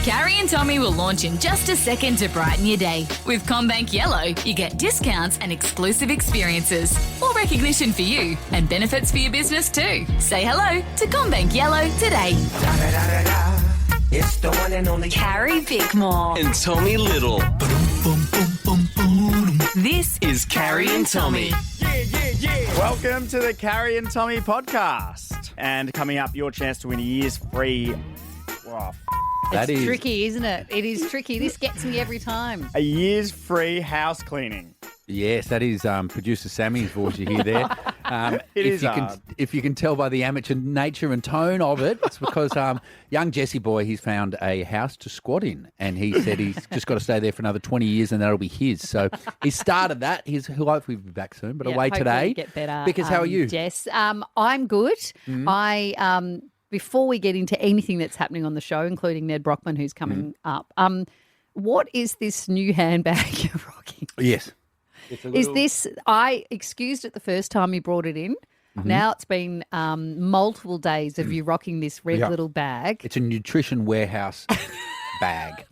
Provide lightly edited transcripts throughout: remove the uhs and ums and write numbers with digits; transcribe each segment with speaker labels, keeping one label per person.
Speaker 1: Carrie and Tommy will launch in just a second to brighten your day. With CommBank Yellow, you get discounts and exclusive experiences, more recognition for you, and benefits for your business too. Say hello to CommBank Yellow today.
Speaker 2: It's the one and only
Speaker 1: Carrie Bickmore.
Speaker 3: And Tommy Little.
Speaker 1: This
Speaker 3: Is Carrie and Tommy.
Speaker 4: Welcome to the Carrie and Tommy podcast. And coming up, your chance to win a year's free...
Speaker 5: It's tricky, isn't it? It is tricky. This gets me every time.
Speaker 4: A year's free house cleaning.
Speaker 6: Yes, that is producer Sammy's voice you hear there. If you can tell by the amateur nature and tone of it, it's because young Jesse boy, he's found a house to squat in, and he said he's just got to stay there for another 20 years and that'll be his. So he started that. He'll hopefully be back soon, but away today.
Speaker 5: Get better.
Speaker 6: Because how are you?
Speaker 5: Jess? I'm good.
Speaker 6: Mm-hmm.
Speaker 5: Before we get into anything that's happening on the show, including Nedd Brockman, who's coming up, what is this new handbag you're rocking?
Speaker 6: Yes.
Speaker 5: I excused it the first time you brought it in. Mm-hmm. Now it's been multiple days of you rocking this red little bag.
Speaker 6: It's a nutrition warehouse bag.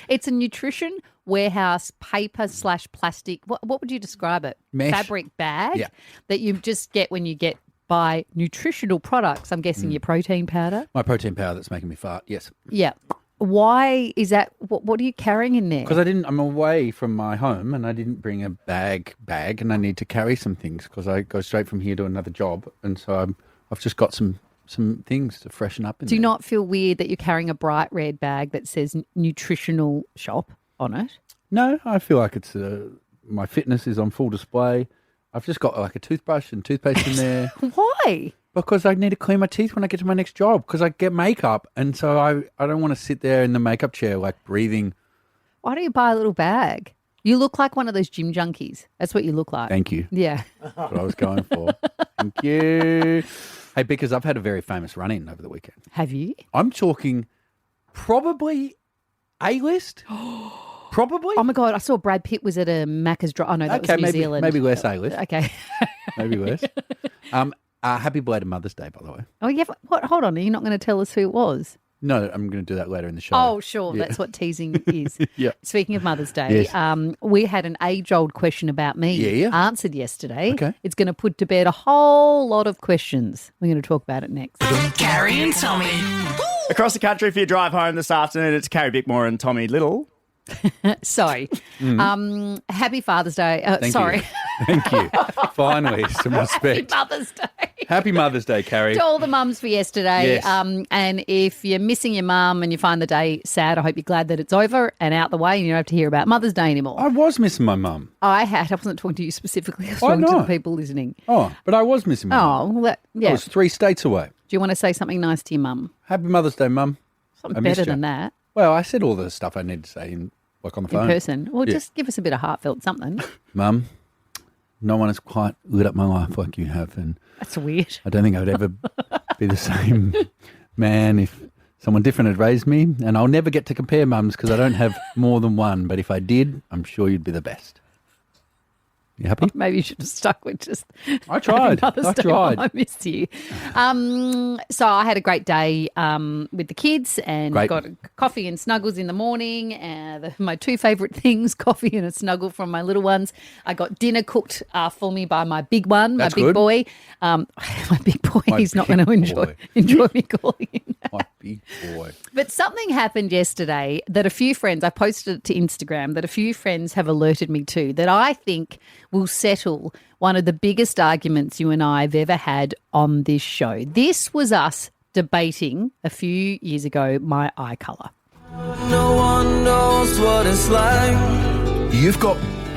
Speaker 5: It's a nutrition warehouse paper/plastic. What would you describe it?
Speaker 6: Mesh.
Speaker 5: Fabric bag that you just get when you buy nutritional products. I'm guessing your protein powder.
Speaker 6: My protein powder that's making me fart, yes.
Speaker 5: Yeah. Why is that? What are you carrying in there?
Speaker 6: Because I'm away from my home and I didn't bring a bag and I need to carry some things because I go straight from here to another job, and so I've just got some things to freshen up in
Speaker 5: Do you
Speaker 6: there.
Speaker 5: not feel weird that you're carrying a bright red bag that says nutritional shop on it?
Speaker 6: No, I feel like it's my fitness is on full display. I've just got like a toothbrush and toothpaste in there.
Speaker 5: Why?
Speaker 6: Because I need to clean my teeth when I get to my next job because I get makeup, and so I don't want to sit there in the makeup chair like breathing.
Speaker 5: Why don't you buy a little bag? You look like one of those gym junkies. That's what you look like.
Speaker 6: Thank you.
Speaker 5: Yeah.
Speaker 6: That's what I was going for. Thank you. Hey, because I've had a very famous run-in over the weekend.
Speaker 5: Have you?
Speaker 6: I'm talking probably A-list. Probably.
Speaker 5: Oh, my God. I saw Brad Pitt was at a Macca's drive. Oh, no, that was New Zealand.
Speaker 6: Maybe less A-list.
Speaker 5: Okay.
Speaker 6: Maybe less. Happy belated Mother's Day, by the way.
Speaker 5: Oh, yeah. What? Hold on. Are you not going to tell us who it was?
Speaker 6: No, I'm going to do that later in the show.
Speaker 5: Oh, sure.
Speaker 6: Yeah.
Speaker 5: That's what teasing is.
Speaker 6: Yeah.
Speaker 5: Speaking of Mother's Day,
Speaker 6: yes.
Speaker 5: We had an age-old question about me answered yesterday.
Speaker 6: Okay.
Speaker 5: It's going to put to bed a whole lot of questions. We're going to talk about it next.
Speaker 3: Carrie and Tommy.
Speaker 4: Across the country for your drive home this afternoon, it's Carrie Bickmore and Tommy Little.
Speaker 5: Sorry. Happy Father's Day.
Speaker 6: Thank you. Thank you. Finally, some respect.
Speaker 5: Happy Mother's Day.
Speaker 6: Happy Mother's Day, Carrie.
Speaker 5: To all the mums for yesterday.
Speaker 6: Yes.
Speaker 5: And if you're missing your mum and you find the day sad, I hope you're glad that it's over and out the way and you don't have to hear about Mother's Day anymore.
Speaker 6: I was missing my mum.
Speaker 5: I wasn't talking to you specifically. I was talking to the people listening.
Speaker 6: Oh, but I was missing my mum.
Speaker 5: Oh, well,
Speaker 6: I was 3 states away.
Speaker 5: Do you want to say something nice to your mum?
Speaker 6: Happy Mother's Day, Mum.
Speaker 5: Something better than that.
Speaker 6: Well, I said all the stuff I need to say on the phone.
Speaker 5: In person. Well, just give us a bit of heartfelt something.
Speaker 6: Mum, no one has quite lit up my life like you have, and
Speaker 5: that's weird.
Speaker 6: I don't think I would ever be the same man if someone different had raised me, and I'll never get to compare mums because I don't have more than one, but if I did, I'm sure you'd be the best. You happy?
Speaker 5: Maybe you should have stuck with just.
Speaker 6: I tried.
Speaker 5: I missed you. So I had a great day with the kids and got coffee and snuggles in the morning. My 2 favourite things, coffee and a snuggle from my little ones. I got dinner cooked for me by my big one,
Speaker 6: That's
Speaker 5: my big
Speaker 6: good.
Speaker 5: boy. My big boy, he's not going to enjoy me calling him that.
Speaker 6: My big boy.
Speaker 5: But something happened yesterday that a few friends, I posted it to Instagram, that a few friends have alerted me to that I think will settle one of the biggest arguments you and I have ever had on this show. This was us debating a few years ago my eye colour.
Speaker 2: No one knows what it's like.
Speaker 6: You've got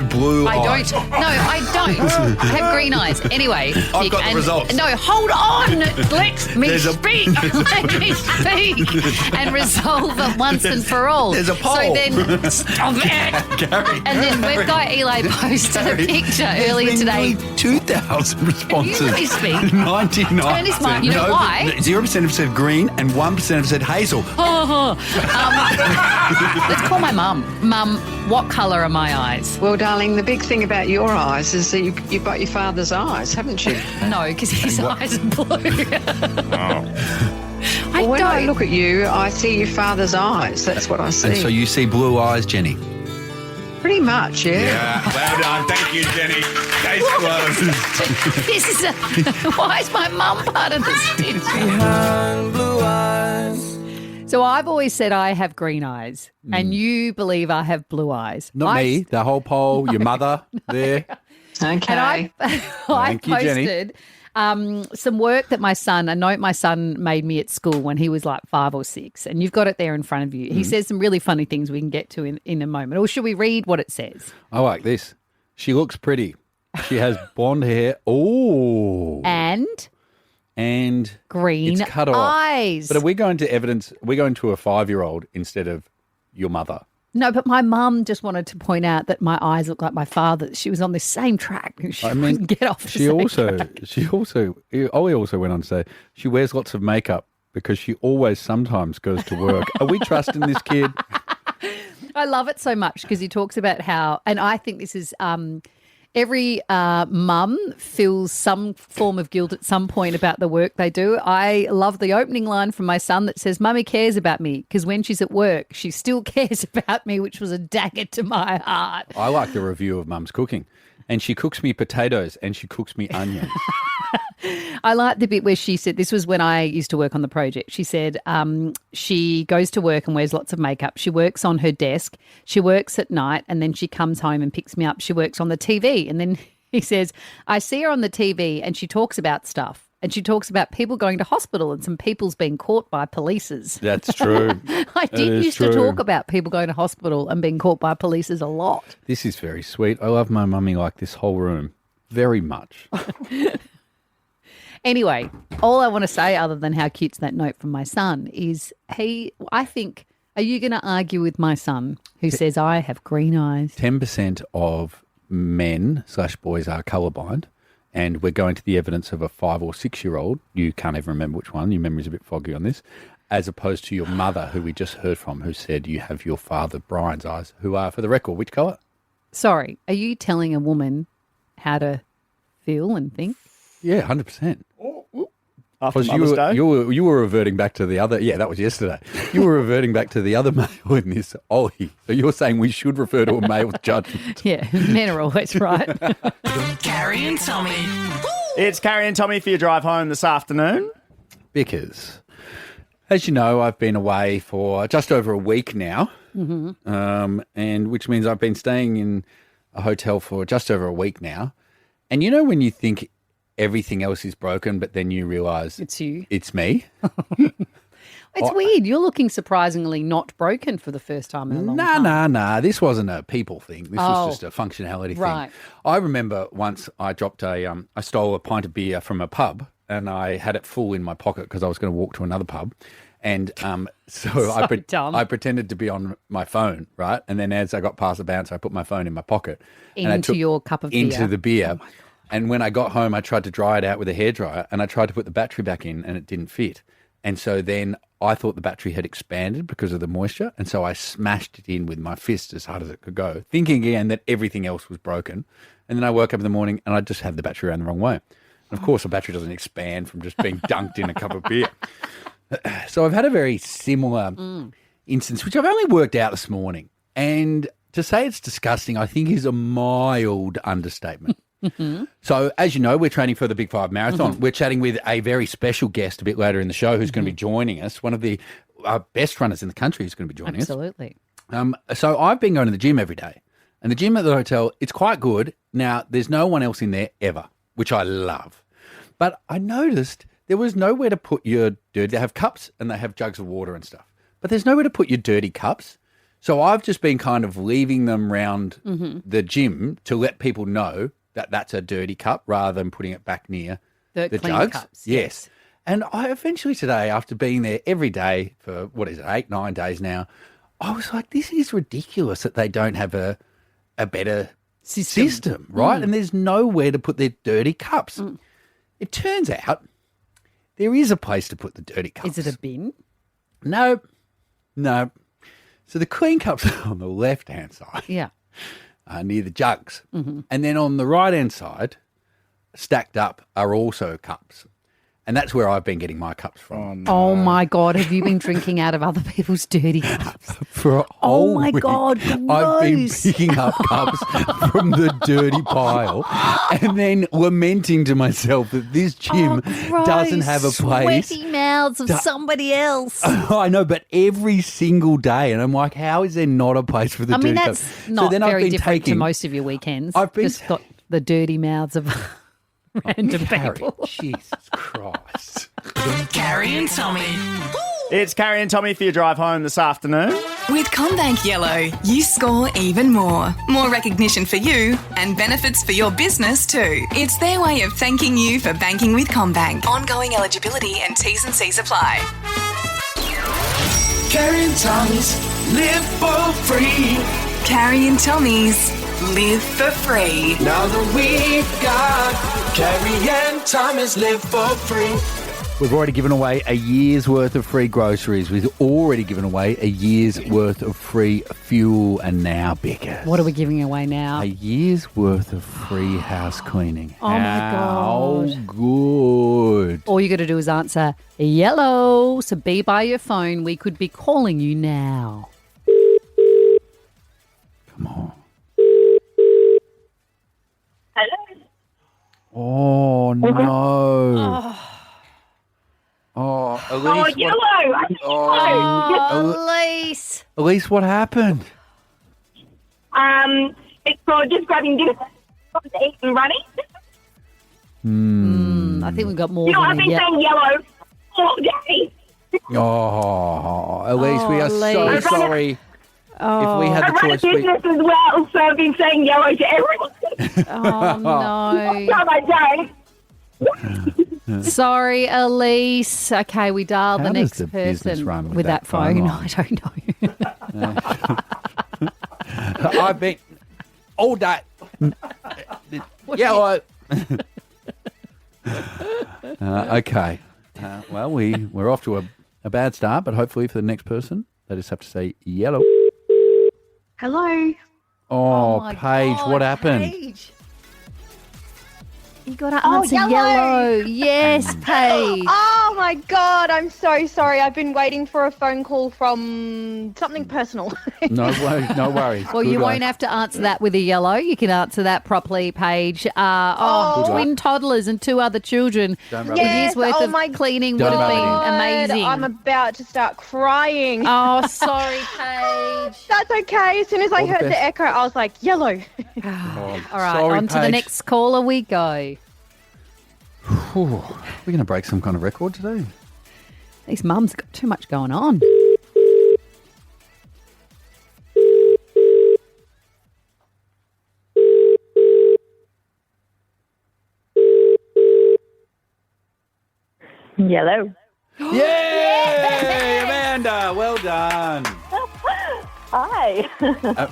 Speaker 6: blue eyes.
Speaker 5: I don't have green eyes. Anyway.
Speaker 6: I've got the results.
Speaker 5: No, hold on. Let me speak. Let me speak and resolve it once and for all.
Speaker 6: There's a poll.
Speaker 5: So then, stop it.
Speaker 6: Gary.
Speaker 5: And then we've got Eli posted a picture earlier today.
Speaker 6: 2,000 responses.
Speaker 5: You let me speak.
Speaker 6: 99.
Speaker 5: Turn his mic. You know why?
Speaker 6: 0% have said green and 1% have said hazel.
Speaker 5: Let's call my mum. Mum, what colour are my eyes?
Speaker 7: Well, darling, the big thing about your eyes is that you've got your father's eyes, haven't you?
Speaker 5: No, because his eyes are blue. I
Speaker 7: Well, when I
Speaker 5: don't.
Speaker 7: look at you, I see your father's eyes. That's what I see.
Speaker 6: And so you see blue eyes, Jenny?
Speaker 7: Pretty much, yeah.
Speaker 6: Yeah, well done. Thank you, Jenny. Case closed.
Speaker 5: This is why is my mum part of the stitch?
Speaker 2: Behind blue eyes.
Speaker 5: So I've always said I have green eyes, and you believe I have blue eyes.
Speaker 6: Not me, the whole poll, your mother there.
Speaker 7: Okay.
Speaker 5: And I
Speaker 6: Thank you, Jenny.
Speaker 5: posted some work that a note my son made me at school when he was like 5 or 6, and you've got it there in front of you. He says some really funny things we can get to in a moment. Or should we read what it says?
Speaker 6: I like this. She looks pretty. She has blonde hair. Oh.
Speaker 5: And green
Speaker 6: it's cut off.
Speaker 5: eyes.
Speaker 6: But are we going to evidence? We're going to a 5-year-old instead of your mother.
Speaker 5: No, but my mum just wanted to point out that my eyes look like my father's. She was on this same track. She couldn't get off the same track.
Speaker 6: Ollie also went on to say she wears lots of makeup because she always sometimes goes to work. Are we trusting this kid?
Speaker 5: I love it so much because he talks about how, and I think this is every mum feels some form of guilt at some point about the work they do. I love the opening line from my son that says, "Mummy cares about me because when she's at work, she still cares about me," which was a dagger to my heart.
Speaker 6: I like the review of Mum's cooking. And she cooks me potatoes and she cooks me onions.
Speaker 5: I like the bit where she said, this was when I used to work on the project. She said she goes to work and wears lots of makeup. She works on her desk. She works at night and then she comes home and picks me up. She works on the TV. And then he says, I see her on the TV and she talks about stuff. And she talks about people going to hospital and some people's being caught by polices.
Speaker 6: That's true.
Speaker 5: I did used to talk about people going to hospital and being caught by polices a lot.
Speaker 6: This is very sweet. I love my mummy like this whole room very much.
Speaker 5: Anyway, all I want to say other than how cute's that note from my son is I think, are you going to argue with my son who says I have green eyes?
Speaker 6: 10% of men/boys are colourblind. And we're going to the evidence of a 5 or 6-year-old. You can't even remember which one. Your memory's a bit foggy on this. As opposed to your mother, who we just heard from, who said you have your father, Brian's eyes, who are, for the record, which colour?
Speaker 5: Sorry, are you telling a woman how to feel and think?
Speaker 6: Yeah, 100%.
Speaker 4: After
Speaker 6: Because
Speaker 4: Mother's Day?
Speaker 6: you were reverting back to the other. Yeah, that was yesterday. You were reverting back to the other male in this, Ollie. So you're saying we should refer to a male judgment.
Speaker 5: Yeah, men are always right.
Speaker 3: Carrie and Tommy.
Speaker 4: It's Carrie and Tommy for your drive home this afternoon.
Speaker 6: Because, as you know, I've been away for just over a week now, and which means I've been staying in a hotel for just over a week now. And you know when you think everything else is broken, but then you realise
Speaker 5: It's you.
Speaker 6: it's me?
Speaker 5: It's weird. You're looking surprisingly not broken for the first time in a long time.
Speaker 6: Nah. This wasn't a people thing. This was just a functionality
Speaker 5: right.
Speaker 6: thing. I remember once I dropped I stole a pint of beer from a pub and I had it full in my pocket because I was going to walk to another pub. And so I pretended to be on my phone, right? And then as I got past the bouncer, I put my phone in my pocket. and I
Speaker 5: Into
Speaker 6: took
Speaker 5: your cup of beer.
Speaker 6: Into the beer. And when I got home, I tried to dry it out with a hairdryer and I tried to put the battery back in and it didn't fit. And so then I thought the battery had expanded because of the moisture. And so I smashed it in with my fist as hard as it could go, thinking again that everything else was broken. And then I woke up in the morning and I just had the battery around the wrong way. And of course, the battery doesn't expand from just being dunked in a cup of beer. So I've had a very similar instance, which I've only worked out this morning. And to say it's disgusting, I think is a mild understatement. So, as you know, we're training for the Big 5 Marathon. We're chatting with a very special guest a bit later in the show who's going to be joining us, one of the best runners in the country who's going to be joining
Speaker 5: Absolutely.
Speaker 6: us. So I've been going to the gym every day. And the gym at the hotel, it's quite good. Now, there's no one else in there ever, which I love. But I noticed there was nowhere to put your dirty. They have cups and they have jugs of water and stuff. But there's nowhere to put your dirty cups. So I've just been kind of leaving them around the gym to let people know that that's a dirty cup rather than putting it back near the
Speaker 5: clean
Speaker 6: jugs.
Speaker 5: cups.
Speaker 6: Yes. And I eventually today, after being there every day for, 8, 9 days now, I was like, this is ridiculous that they don't have a better system, right? And there's nowhere to put their dirty cups. It turns out there is a place to put the dirty cups.
Speaker 5: Is it a bin?
Speaker 6: No. So the clean cups are on the left-hand side.
Speaker 5: Yeah.
Speaker 6: Near the jugs. And then on the right-hand side, stacked up, are also cups. And that's where I've been getting my cups from.
Speaker 5: Oh, my God. Have you been drinking out of other people's dirty cups?
Speaker 6: For a whole
Speaker 5: my
Speaker 6: week,
Speaker 5: God,
Speaker 6: I've been
Speaker 5: gross.
Speaker 6: picking up cups from the dirty pile and then lamenting to myself that this gym doesn't have a place.
Speaker 5: Sweaty mouths of somebody else.
Speaker 6: I know, but every single day. And I'm like, how is there not a place for the dirty cups?
Speaker 5: That's not very different to most of your weekends. I've just got the dirty mouths of random people.
Speaker 6: Jesus Christ.
Speaker 3: Carrie and Tommy.
Speaker 4: It's Carrie and Tommy for your drive home this afternoon.
Speaker 1: With CommBank Yellow, you score even more. More recognition for you and benefits for your business too. It's their way of thanking you for banking with CommBank. Ongoing eligibility and T's and C's apply.
Speaker 3: Carrie and Tommy's live for free.
Speaker 1: Carrie and Tommy's live for free.
Speaker 3: Now that we've got Carrie and Tommy's live for free.
Speaker 6: We've already given away a year's worth of free groceries. We've already given away a year's worth of free fuel. And now, Becca.
Speaker 5: What are we giving away now?
Speaker 6: A year's worth of free house cleaning.
Speaker 5: Oh, my God.
Speaker 6: How good.
Speaker 5: All you got to do is answer yellow. So be by your phone. We could be calling you now.
Speaker 6: Come on.
Speaker 8: Hello.
Speaker 6: Oh, no. Oh, Elise.
Speaker 8: Yellow.
Speaker 5: Elise.
Speaker 6: Elise, what happened?
Speaker 8: It's called just grabbing dinner from the eat and running.
Speaker 5: I think we've got more
Speaker 8: You know,
Speaker 5: than
Speaker 8: I've been saying yellow all day.
Speaker 6: Oh, Elise, we are so
Speaker 5: Elise.
Speaker 6: sorry. If we had
Speaker 8: I
Speaker 6: the
Speaker 8: run a
Speaker 6: choice, we...
Speaker 8: business as well, so I've been saying yellow to everyone.
Speaker 5: Oh, no.
Speaker 8: No, I don't.
Speaker 5: Sorry, Elise. Okay, we dialed
Speaker 6: How
Speaker 5: the
Speaker 6: does
Speaker 5: next
Speaker 6: the business run
Speaker 5: person
Speaker 6: with
Speaker 5: that
Speaker 6: that phone
Speaker 5: phone.
Speaker 6: line?
Speaker 5: I don't know.
Speaker 6: I've been all day. Yellow. Okay. Well, we're off to a bad start, but hopefully for the next person, they just have to say yellow.
Speaker 7: Hello.
Speaker 6: Oh,
Speaker 5: my
Speaker 6: Paige,
Speaker 5: God,
Speaker 6: what happened?
Speaker 5: Paige. You got to answer
Speaker 9: yellow.
Speaker 5: yellow. Yes, Paige.
Speaker 9: Oh my God, I'm so sorry. I've been waiting for a phone call from something personal.
Speaker 6: No worries.
Speaker 5: Well,
Speaker 6: Good
Speaker 5: you
Speaker 6: luck.
Speaker 5: won't have to answer that with a yellow. You can answer that properly, Paige. Twin toddlers and 2 other children.
Speaker 6: Don't rub
Speaker 5: A
Speaker 6: it in.
Speaker 5: year's worth of cleaning would
Speaker 6: Don't
Speaker 5: have
Speaker 6: rub it
Speaker 5: been
Speaker 6: in.
Speaker 5: amazing.
Speaker 9: I'm about to start crying.
Speaker 5: Oh, sorry, Paige.
Speaker 9: That's okay. As soon as I
Speaker 6: All the
Speaker 9: heard the
Speaker 6: best.
Speaker 9: echo, I was like, yellow.
Speaker 6: Oh,
Speaker 5: All right,
Speaker 6: sorry,
Speaker 5: on to the
Speaker 6: Paige.
Speaker 5: next caller we go.
Speaker 6: We're going to break some kind of record today.
Speaker 5: These mums got too much going on.
Speaker 8: Yellow.
Speaker 6: Yay! Amanda, well done.
Speaker 8: Hi.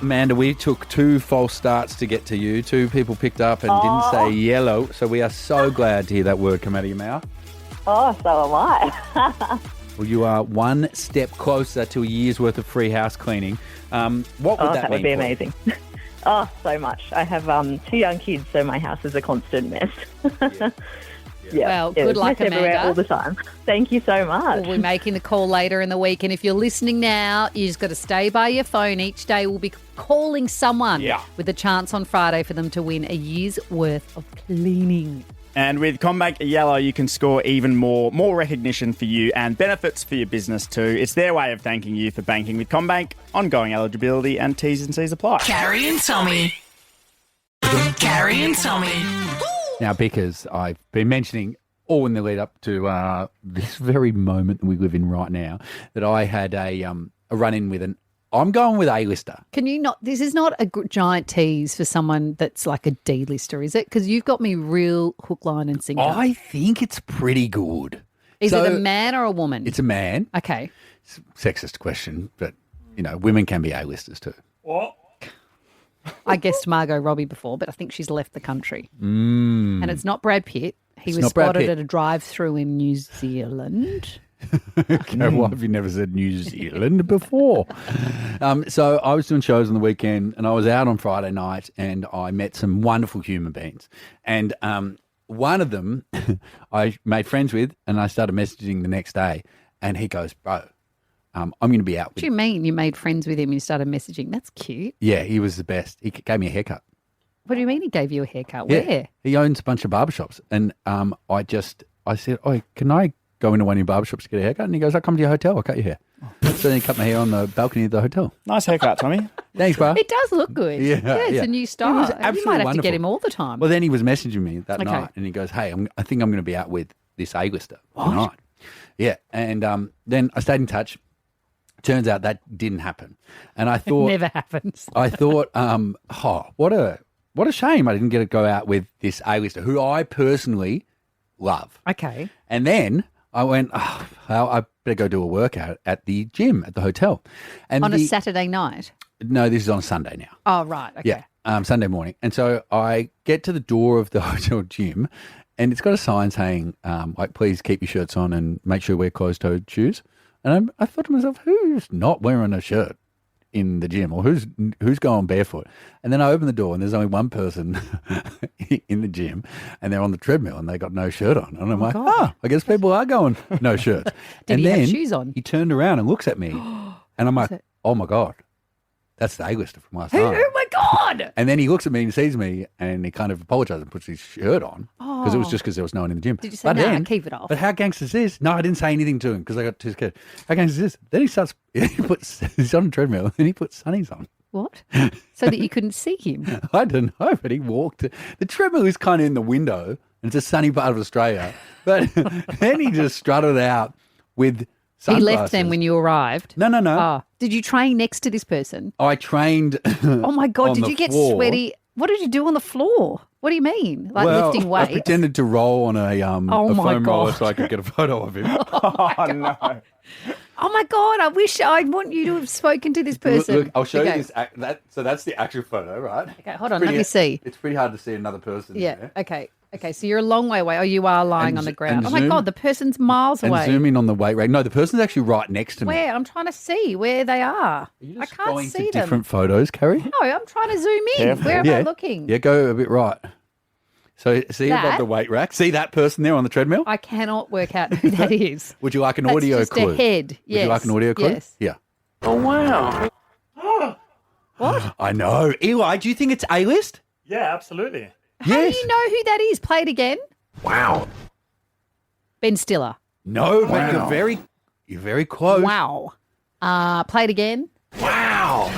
Speaker 6: Amanda, we took 2 false starts to get to you. 2 people picked up and didn't say yellow, so we are so glad to hear that word come out of your mouth.
Speaker 8: Oh, so am I.
Speaker 6: Well, you are 1 step closer to a year's worth of free house cleaning. What would that
Speaker 8: would
Speaker 6: mean
Speaker 8: be
Speaker 6: for you?
Speaker 8: amazing. Oh, so much. I have 2 young kids, so my house is a constant mess.
Speaker 5: Well, good luck,
Speaker 8: mess everywhere
Speaker 5: Amanda.
Speaker 8: all the time. Thank you so much.
Speaker 5: We'll be making the call later in the week. And if you're listening now, you just got to stay by your phone. Each day we'll be calling someone with a chance on Friday for them to win a year's worth of cleaning.
Speaker 4: And with CommBank Yellow, you can score even more recognition for you and benefits for your business too. It's their way of thanking you for banking with CommBank. Ongoing eligibility and T's and C's apply.
Speaker 3: Carrie and Tommy. Carrie and Tommy.
Speaker 6: Now, because I've been mentioning all in the lead up to this very moment that we live in right now, that I had a run-in with I'm going with A-lister.
Speaker 5: Can you not? This is not a giant tease for someone that's like a D-lister, is it? Because you've got me real hook, line and sinker.
Speaker 6: I think it's pretty good.
Speaker 5: Is it a man or a woman?
Speaker 6: It's a man.
Speaker 5: Okay.
Speaker 6: It's a sexist question, but, women can be A-listers too.
Speaker 5: I guessed Margot Robbie before, but I think she's left the country.
Speaker 6: Mm.
Speaker 5: And it's not Brad Pitt. He was
Speaker 6: not Brad
Speaker 5: spotted
Speaker 6: Pitt.
Speaker 5: at a drive-through in New Zealand.
Speaker 6: Okay, why have you never said New Zealand before? So I was doing shows on the weekend and I was out on Friday night and I met some wonderful human beings. And one of them I made friends with, and I started messaging the next day, and he goes, bro, I'm going to be out
Speaker 5: What
Speaker 6: with
Speaker 5: do you mean you made friends with him and you started messaging? That's cute.
Speaker 6: Yeah, he was the best. He gave me a haircut.
Speaker 5: What do you mean he gave you a haircut?
Speaker 6: Yeah.
Speaker 5: Where?
Speaker 6: He owns a bunch of barbershops, and I said, oh, can I go into one of your barbershops to get a haircut? And he goes, I'll come to your hotel, I'll cut your hair. So then he cut my hair on the balcony of the hotel.
Speaker 4: Nice haircut, Tommy.
Speaker 6: Thanks, bro.
Speaker 5: It does look good.
Speaker 6: Yeah,
Speaker 5: it's
Speaker 6: yeah.
Speaker 5: a new style.
Speaker 6: It was
Speaker 5: You
Speaker 6: absolutely
Speaker 5: might have to
Speaker 6: wonderful.
Speaker 5: get him all the time.
Speaker 6: Well, then he was messaging me that
Speaker 5: Okay.
Speaker 6: night, and he goes, hey, I think I'm going to be out with this A-lister tonight. Yeah, and then I stayed in touch. Turns out that didn't happen. And I thought...
Speaker 5: Never happens.
Speaker 6: I thought, what a shame I didn't get to go out with this A-lister, who I personally love.
Speaker 5: Okay.
Speaker 6: And then I went, well, I better go do a workout at the gym at the hotel. And
Speaker 5: On a Saturday night?
Speaker 6: No, this is on a Sunday now.
Speaker 5: Oh, right. Okay.
Speaker 6: Yeah, Sunday morning. And so I get to the door of the hotel gym, and it's got a sign saying, like, please keep your shirts on and make sure you wear closed-toed shoes. And I thought to myself, who's not wearing a shirt in the gym, or who's going barefoot? And then I open the door, and there's only one person in the gym, and they're on the treadmill, and they got no shirt on. And I'm like, I guess people are going no shirts.
Speaker 5: Did
Speaker 6: and
Speaker 5: he have
Speaker 6: then
Speaker 5: shoes on?
Speaker 6: He turned around and looks at me, and I'm like, oh my God, that's the A-lister from last night.
Speaker 5: Oh, my God.
Speaker 6: And then he looks at me and sees me, and he kind of apologizes and puts his shirt on because it was just because there was no one in the gym.
Speaker 5: Did you say, no, keep it off?
Speaker 6: But how gangster is this? No, I didn't say anything to him because I got too scared. How gangster is this? Then he's on a treadmill, and then he puts sunnies on.
Speaker 5: What? So that you couldn't see him?
Speaker 6: I don't know, but he walked. The treadmill is kind of in the window, and it's a sunny part of Australia. But then he just strutted out with sunglasses.
Speaker 5: He left then when you arrived?
Speaker 6: No.
Speaker 5: Oh. Did you train next to this person?
Speaker 6: I trained.
Speaker 5: Oh, my God.
Speaker 6: on
Speaker 5: Did
Speaker 6: the
Speaker 5: you get
Speaker 6: floor.
Speaker 5: sweaty? What did you do on the floor? What do you mean? Like lifting weights?
Speaker 6: I pretended to roll on a
Speaker 5: my
Speaker 6: foam roller
Speaker 5: God.
Speaker 6: so I could get a photo of him.
Speaker 4: Oh, no.
Speaker 5: Oh, my God. I want you to have spoken to this person.
Speaker 6: Look, I'll show
Speaker 5: Okay.
Speaker 6: you this. So that's the actual photo, right?
Speaker 5: Okay, hold on. Let me see.
Speaker 6: It's pretty hard to see another person.
Speaker 5: Yeah.
Speaker 6: there.
Speaker 5: Okay. Okay. So you're a long way away. Oh, you are lying
Speaker 6: And
Speaker 5: on the
Speaker 6: z-
Speaker 5: ground.
Speaker 6: and
Speaker 5: Oh, my
Speaker 6: zoom-
Speaker 5: God. The person's miles
Speaker 6: And
Speaker 5: away.
Speaker 6: zoom in on the weight rack. No, the person's actually right next to me.
Speaker 5: Where? I'm trying to see where they are.
Speaker 6: Are you
Speaker 5: I
Speaker 6: just
Speaker 5: can't
Speaker 6: going
Speaker 5: see
Speaker 6: to
Speaker 5: them.
Speaker 6: different photos, Carrie?
Speaker 5: No, I'm trying to zoom in.
Speaker 4: Careful.
Speaker 5: Where am I looking?
Speaker 6: Yeah, go a bit right. So see above
Speaker 5: That?
Speaker 6: the weight rack. See that person there on the treadmill?
Speaker 5: I cannot work out who that is.
Speaker 6: Would you like an
Speaker 5: That's
Speaker 6: audio
Speaker 5: just
Speaker 6: clue?
Speaker 5: a head.
Speaker 6: Would
Speaker 5: Yes.
Speaker 6: you like an audio clue?
Speaker 5: Yes.
Speaker 6: Yeah.
Speaker 3: Oh, wow.
Speaker 5: What?
Speaker 6: I know. Eli, do you think it's A-list?
Speaker 4: Yeah, absolutely.
Speaker 5: How do you know who that is? Play it again.
Speaker 3: Wow.
Speaker 5: Ben Stiller.
Speaker 6: No, but you're very close.
Speaker 5: Wow. Play it again.
Speaker 3: Wow.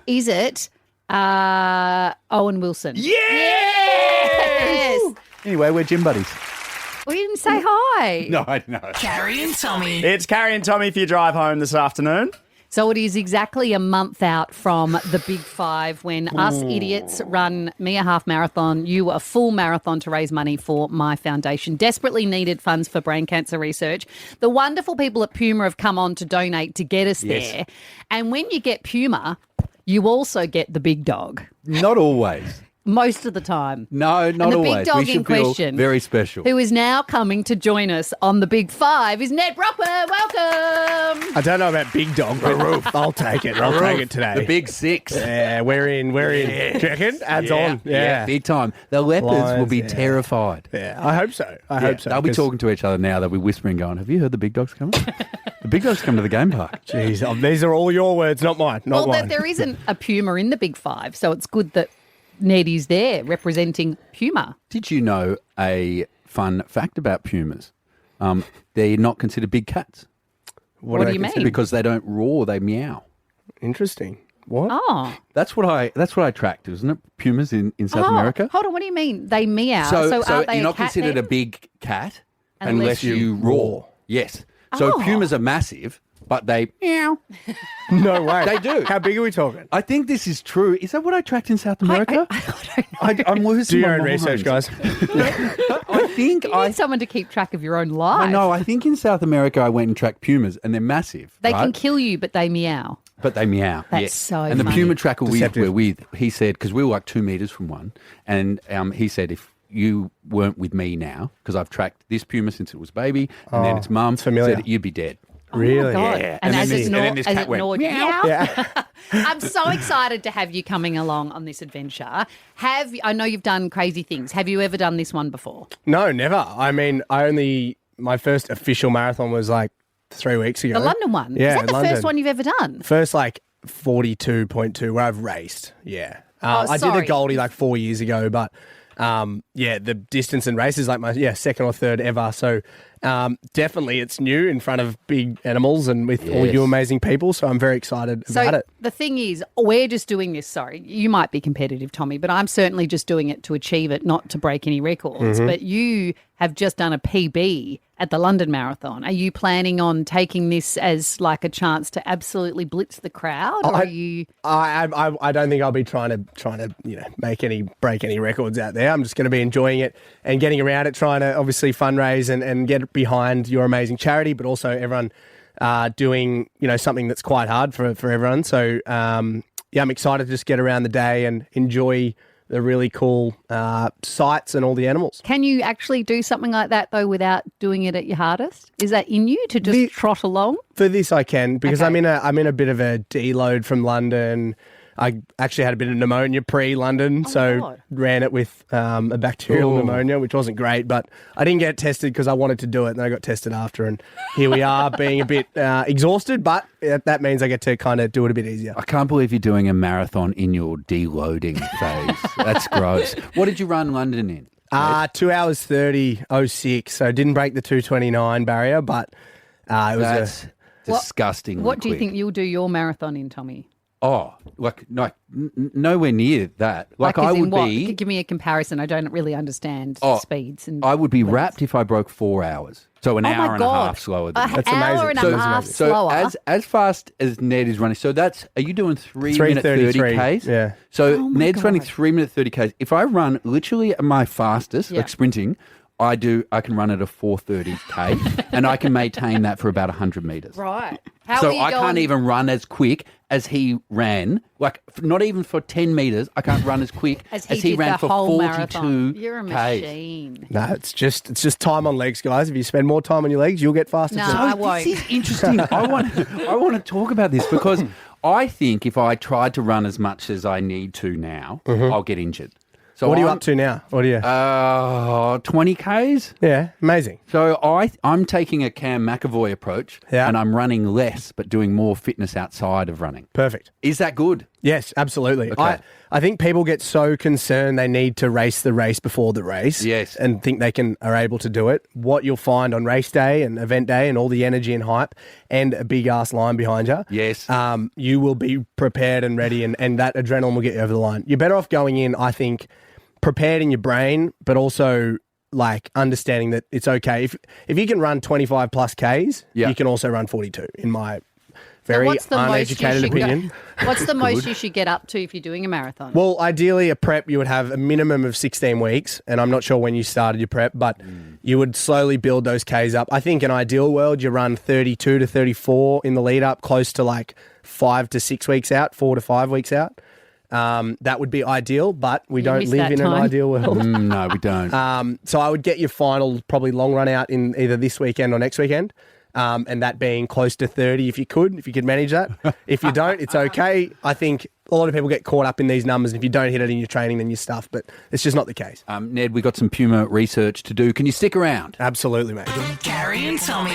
Speaker 5: Is it Owen Wilson?
Speaker 6: Yes! Anyway, we're gym buddies.
Speaker 5: We didn't say hi.
Speaker 6: No, I know.
Speaker 1: Carrie and Tommy.
Speaker 4: It's Carrie and Tommy for your drive home this afternoon.
Speaker 5: So it is exactly a month out from the Big Five when us idiots run me a half marathon, you a full marathon to raise money for my foundation. Desperately needed funds for brain cancer research. The wonderful people at Puma have come on to donate to get us there. And when you get Puma, you also get the big dog.
Speaker 6: Not always.
Speaker 5: Most of the time.
Speaker 6: No, not
Speaker 5: And the
Speaker 6: always.
Speaker 5: big dog
Speaker 6: we should
Speaker 5: in
Speaker 6: feel
Speaker 5: question,
Speaker 6: very special.
Speaker 5: who is now coming to join us on the Big Five, is Nedd Brockman. Welcome.
Speaker 10: I don't know about big dog, but I'll take it. I'll take it today.
Speaker 6: The big six.
Speaker 10: Yeah, we're in. Do you reckon? Adds on. Yeah.
Speaker 6: Big time. The leopards will
Speaker 10: Lions,
Speaker 6: be
Speaker 10: yeah.
Speaker 6: terrified.
Speaker 10: Yeah, I hope so. I hope so.
Speaker 6: They'll be
Speaker 10: 'cause-
Speaker 6: talking to each other now. They'll be whispering, going, "Have you heard the big dogs coming? The big dogs come to the game park."
Speaker 10: Jeez, these are all your words, not mine. Not
Speaker 5: Well,
Speaker 10: mine.
Speaker 5: there isn't a Puma in the Big Five, so it's good that Nedd is there representing Puma.
Speaker 6: Did you know a fun fact about pumas? They're not considered big cats
Speaker 5: What do you mean?
Speaker 6: because they don't roar; they meow.
Speaker 10: Interesting. What?
Speaker 5: Oh.
Speaker 6: That's what I tracked, isn't it? Pumas in South America.
Speaker 5: Hold on, what do you mean? They meow.
Speaker 6: So
Speaker 5: aren't they
Speaker 6: you're
Speaker 5: a
Speaker 6: not
Speaker 5: cat
Speaker 6: considered
Speaker 5: then?
Speaker 6: a big cat
Speaker 5: Unless
Speaker 6: you roar. Yes. So
Speaker 5: Oh.
Speaker 6: pumas are massive, but they meow.
Speaker 10: No way.
Speaker 6: They do.
Speaker 10: How big are we talking?
Speaker 6: I think this is true. Is that what I tracked in South America?
Speaker 5: I don't know.
Speaker 6: I'm losing
Speaker 10: Do your
Speaker 6: my
Speaker 10: own
Speaker 6: mind.
Speaker 10: research, guys.
Speaker 6: I think
Speaker 5: You need someone to keep track of your own
Speaker 6: I
Speaker 5: life.
Speaker 6: know. I think in South America I went and tracked pumas, and they're massive.
Speaker 5: They
Speaker 6: right?
Speaker 5: can kill you, but they meow.
Speaker 6: But they meow.
Speaker 5: That's
Speaker 6: yes.
Speaker 5: so
Speaker 6: And the
Speaker 5: funny.
Speaker 6: puma tracker we
Speaker 10: Deceptive.
Speaker 6: were with, he said, because we were like 2 meters from one, and he said, if you weren't with me now, because I've tracked this puma since it was baby, and then its mum,
Speaker 10: familiar.
Speaker 6: said you'd be dead.
Speaker 10: Really?
Speaker 5: God.
Speaker 6: Yeah.
Speaker 5: And, as
Speaker 6: then
Speaker 5: it
Speaker 6: this cat went,
Speaker 5: meow.
Speaker 10: Yeah.
Speaker 5: I'm so excited to have you coming along on this adventure. I know you've done crazy things. Have you ever done this one before?
Speaker 10: No, never. I mean, my first official marathon was like 3 weeks ago.
Speaker 5: The London one?
Speaker 10: Yeah,
Speaker 5: Is that the
Speaker 10: London.
Speaker 5: first one you've ever done?
Speaker 10: First, like 42.2 where I've raced. Yeah. I did
Speaker 5: sorry.
Speaker 10: a Goldie like 4 years ago, but the distance and race is like my second or third ever. So definitely it's new in front of big animals and with all you amazing people. So I'm very excited about it.
Speaker 5: The thing is, we're just doing this. Sorry, you might be competitive, Tommy, but I'm certainly just doing it to achieve it, not to break any records.
Speaker 10: Mm-hmm.
Speaker 5: But you have just done a PB at the London Marathon. Are you planning on taking this as like a chance to absolutely blitz the crowd? Or are you?
Speaker 10: I don't think I'll be trying to break any records out there. I'm just going to be enjoying it and getting around it, trying to obviously fundraise and get behind your amazing charity, but also everyone doing something that's quite hard for everyone. So I'm excited to just get around the day and enjoy the really cool sights and all the animals.
Speaker 5: Can you actually do something like that though without doing it at your hardest? Is that in you to just trot along?
Speaker 10: For this, I can because
Speaker 5: Okay.
Speaker 10: I'm in a bit of a deload from London. I actually had a bit of pneumonia pre-London, so ran it with a bacterial pneumonia, which wasn't great, but I didn't get tested because I wanted to do it, and I got tested after, and here we are being a bit exhausted, but that means I get to kind of do it a bit easier.
Speaker 6: I can't believe you're doing a marathon in your deloading phase. That's gross. What did you run London in?
Speaker 10: 2 hours 30:06, so didn't break the 2:29 barrier, but it was
Speaker 6: That's disgusting.
Speaker 5: What do you think you'll do your marathon in, Tommy?
Speaker 6: Oh, nowhere near that. Like
Speaker 5: as
Speaker 6: I
Speaker 5: in
Speaker 6: would
Speaker 5: what?
Speaker 6: be.
Speaker 5: Give me a comparison. I don't really understand speeds. And
Speaker 6: I would be
Speaker 5: lengths.
Speaker 6: wrapped if I broke 4 hours. So an
Speaker 5: Oh
Speaker 6: hour
Speaker 5: my
Speaker 6: and a
Speaker 5: God.
Speaker 6: half slower than
Speaker 5: An
Speaker 6: that.
Speaker 5: hour and a half
Speaker 6: So
Speaker 5: slower.
Speaker 6: as fast as Nedd is running, so are you doing 3-minute
Speaker 10: 3:33,
Speaker 6: 30Ks?
Speaker 10: yeah.
Speaker 6: So
Speaker 5: Oh my
Speaker 6: Nedd's running
Speaker 5: God.
Speaker 6: 3-minute 30Ks. If I run literally at my fastest,
Speaker 5: Yeah.
Speaker 6: like sprinting, I can run at a 4:30K and I can maintain that for about 100 metres.
Speaker 5: Right. How
Speaker 6: So
Speaker 5: are you
Speaker 6: I
Speaker 5: going?
Speaker 6: can't even run as quick as he ran. Like not even for 10 metres, I can't run as quick
Speaker 5: as
Speaker 6: as
Speaker 5: he
Speaker 6: he
Speaker 5: did
Speaker 6: ran
Speaker 5: the
Speaker 6: for
Speaker 5: whole
Speaker 6: 42
Speaker 5: marathon. You're a
Speaker 6: Ks.
Speaker 5: machine.
Speaker 10: No, it's just time on legs, guys. If you spend more time on your legs, you'll get faster
Speaker 5: No,
Speaker 10: too.
Speaker 5: I won't.
Speaker 6: This is interesting. I want to talk about this because I think if I tried to run as much as I need to now, I'll get injured. So
Speaker 10: What are you
Speaker 6: I'm-
Speaker 10: up to now? What are you?
Speaker 6: 20 Ks.
Speaker 10: Yeah, amazing.
Speaker 6: So I'm taking a Cam McAvoy approach,
Speaker 10: Yeah.
Speaker 6: and I'm running less, but doing more fitness outside of running.
Speaker 10: Perfect.
Speaker 6: Is that good?
Speaker 10: Yes, absolutely.
Speaker 6: Okay.
Speaker 10: I think people get so concerned they need to race the race before the race.
Speaker 6: Yes.
Speaker 10: And think they are able to do it. What you'll find on race day and event day and all the energy and hype and a big ass line behind you.
Speaker 6: Yes.
Speaker 10: You will be prepared and ready and that adrenaline will get you over the line. You're better off going in, I think, prepared in your brain, but also like understanding that it's okay. If you can run 25 plus Ks,
Speaker 6: Yeah.
Speaker 10: you can also run 42 in my
Speaker 5: So
Speaker 10: very
Speaker 5: what's the most you
Speaker 10: uneducated
Speaker 5: should go-
Speaker 10: opinion.
Speaker 5: What's the most you should get up to if you're doing a marathon?
Speaker 10: Well, ideally, a prep, you would have a minimum of 16 weeks, and I'm not sure when you started your prep, but you would slowly build those Ks up. I think in an ideal world, you run 32 to 34 in the lead up, close to like 5 to 6 weeks out, 4 to 5 weeks out. That would be ideal, but we don't
Speaker 5: miss
Speaker 10: live
Speaker 5: that
Speaker 10: in
Speaker 5: time.
Speaker 10: an ideal world.
Speaker 6: No, we don't.
Speaker 10: So I would get your final probably long run out in either this weekend or next weekend. And that being close to 30 if you could manage that. If you don't, it's okay. I think a lot of people get caught up in these numbers. And if you don't hit it in your training, then you're stuffed. But it's just not the case.
Speaker 6: Nedd, we got some Puma research to do. Can you stick around?
Speaker 10: Absolutely, mate.
Speaker 3: Carrie and Tommy.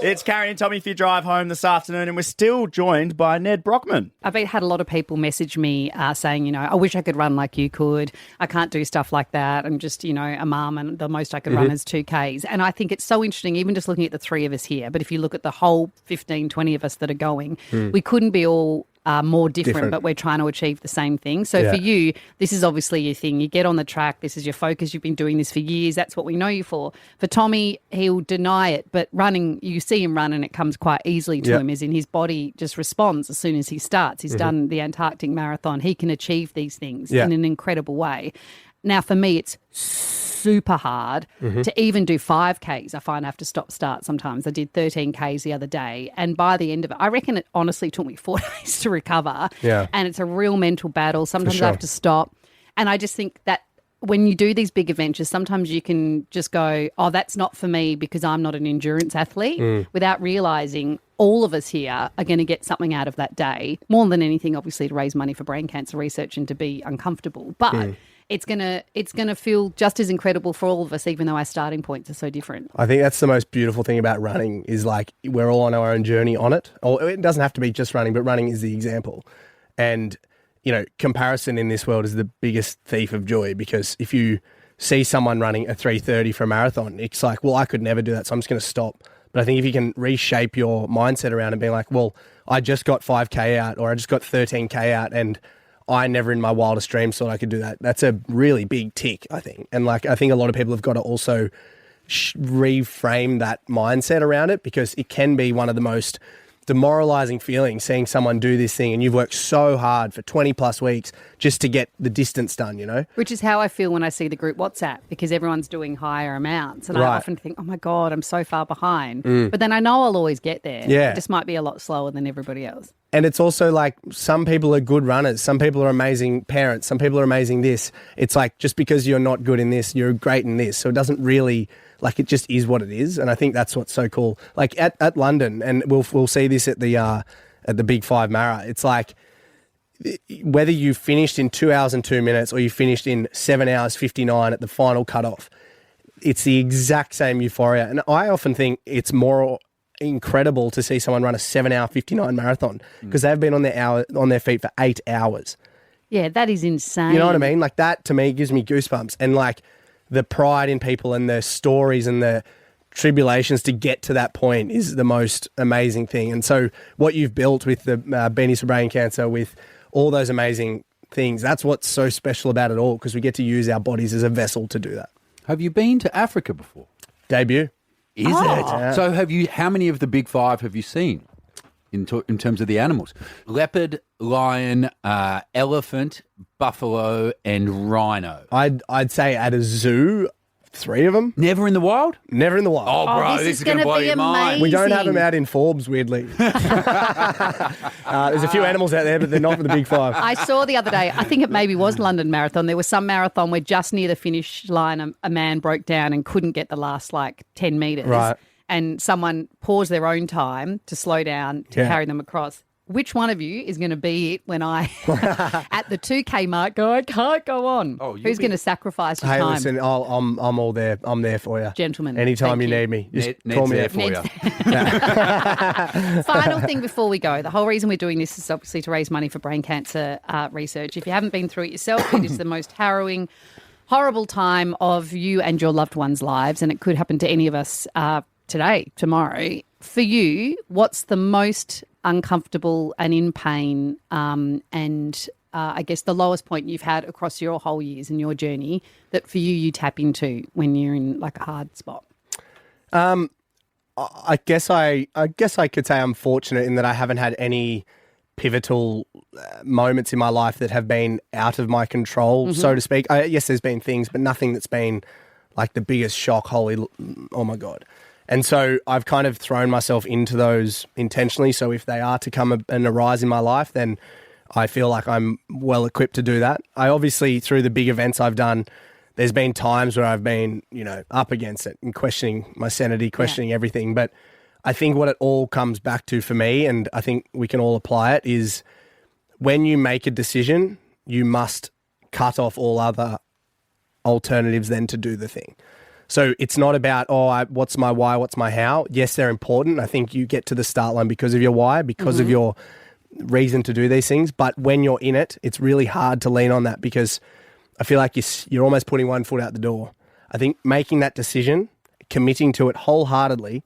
Speaker 4: It's Carrie and Tommy for your drive home this afternoon, and we're still joined by Nedd Brockman.
Speaker 5: I've had a lot of people message me saying, I wish I could run like you could. I can't do stuff like that. I'm just, a mum and the most I could run is 2Ks. And I think it's so interesting, even just looking at the three of us here. But if you look at the whole 15, 20 of us that are going, we couldn't be all more different, but we're trying to achieve the same thing. So for you, this is obviously your thing. You get on the track. This is your focus. You've been doing this for years. That's what we know you for. For Tommy, he'll deny it, but running, you see him run and it comes quite easily to him, as in his body just responds as soon as he starts. He's done the Antarctic Marathon. He can achieve these things in an incredible way. Now, for me, it's super hard to even do 5Ks. I find I have to stop start sometimes. I did 13Ks the other day, and by the end of it, I reckon it honestly took me 4 days to recover.
Speaker 10: Yeah.
Speaker 5: And it's a real mental battle. Sometimes
Speaker 10: sure.
Speaker 5: I have to stop. And I just think that when you do these big adventures, sometimes you can just go, oh, that's not for me because I'm not an endurance athlete, without realising all of us here are going to get something out of that day, more than anything, obviously, to raise money for brain cancer research and to be uncomfortable. But it's gonna feel just as incredible for all of us, even though our starting points are so different.
Speaker 10: I think that's the most beautiful thing about running is like we're all on our own journey on it. Or it doesn't have to be just running, but running is the example. And comparison in this world is the biggest thief of joy, because if you see someone running a 3:30 for a marathon, it's like, well, I could never do that, so I'm just going to stop. But I think if you can reshape your mindset around it, being like, well, I just got 5K out, or I just got 13K out, and I never in my wildest dreams thought I could do that. That's a really big tick, I think. And I think a lot of people have got to also reframe that mindset around it, because it can be one of the most demoralizing feeling seeing someone do this thing and you've worked so hard for 20 plus weeks just to get the distance done,
Speaker 5: Which is how I feel when I see the group WhatsApp, because everyone's doing higher amounts. And I often think, oh my God, I'm so far behind. But then I know I'll always get there.
Speaker 10: Yeah.
Speaker 5: It just might be a lot slower than everybody else.
Speaker 10: And it's also like some people are good runners. Some people are amazing parents. Some people are amazing this. It's like just because you're not good in this, you're great in this. So it doesn't really, it just is what it is. And I think that's what's so cool. Like at London, and we'll see this at the Big 5 Mara, it's like whether you finished in 2 hours and 2 minutes or you finished in 7 hours 59 at the final cutoff, it's the exact same euphoria. And I often think it's more incredible to see someone run a 7-hour 59 marathon, because they've been on their feet for 8 hours.
Speaker 5: Yeah, that is insane.
Speaker 10: You know what I mean? Like that to me gives me goosebumps, and like the pride in people and the stories and the tribulations to get to that point is the most amazing thing. And so what you've built with the Beanies for Brain Cancer, with all those amazing things, that's what's so special about it all, because we get to use our bodies as a vessel to do that.
Speaker 6: Have you been to Africa before?
Speaker 10: Debut.
Speaker 6: Is it? Yeah. So how many of the Big 5 have you seen in terms of the animals? Leopard, lion, elephant, buffalo, and rhino.
Speaker 10: I'd say at a zoo, 3 of them.
Speaker 6: Never in the wild?
Speaker 10: Never in the wild.
Speaker 6: Oh, bro, this is going to blow your mind.
Speaker 10: We don't have them out in Forbes, weirdly. There's a few animals out there, but they're not for the Big 5.
Speaker 5: I saw the other day, I think it maybe was London Marathon. There was some marathon where just near the finish line, a man broke down and couldn't get the last 10 metres.
Speaker 10: Right.
Speaker 5: And someone paused their own time to slow down to carry them across. Which one of you is going to be it when I, at the 2K mark, go, I can't go on? Oh, who's going to sacrifice his time?
Speaker 10: Hey, listen, I'm all there. I'm there for you.
Speaker 5: Gentlemen.
Speaker 10: Anytime you need me, just call me
Speaker 6: there for you.
Speaker 5: Final thing before we go. The whole reason we're doing this is obviously to raise money for brain cancer research. If you haven't been through it yourself, it is the most harrowing, horrible time of you and your loved ones' lives, and it could happen to any of us today, tomorrow. For you, what's the most uncomfortable and in pain and I guess the lowest point you've had across your whole years and your journey that for you tap into when you're in a hard spot?
Speaker 10: I guess I could say I'm fortunate in that I haven't had any pivotal moments in my life that have been out of my control, so to speak. Yes, there's been things, but nothing that's been the biggest shock, oh my God. And so I've kind of thrown myself into those intentionally. So if they are to come and arise in my life, then I feel like I'm well equipped to do that. I obviously, through the big events I've done, there's been times where I've been, up against it and questioning my sanity, questioning everything. But I think what it all comes back to for me, and I think we can all apply it, is when you make a decision, you must cut off all other alternatives then to do the thing. So it's not about, what's my why, what's my how. Yes, they're important. I think you get to the start line because of your why, because of your reason to do these things. But when you're in it, it's really hard to lean on that, because I feel like you're almost putting one foot out the door. I think making that decision, committing to it wholeheartedly,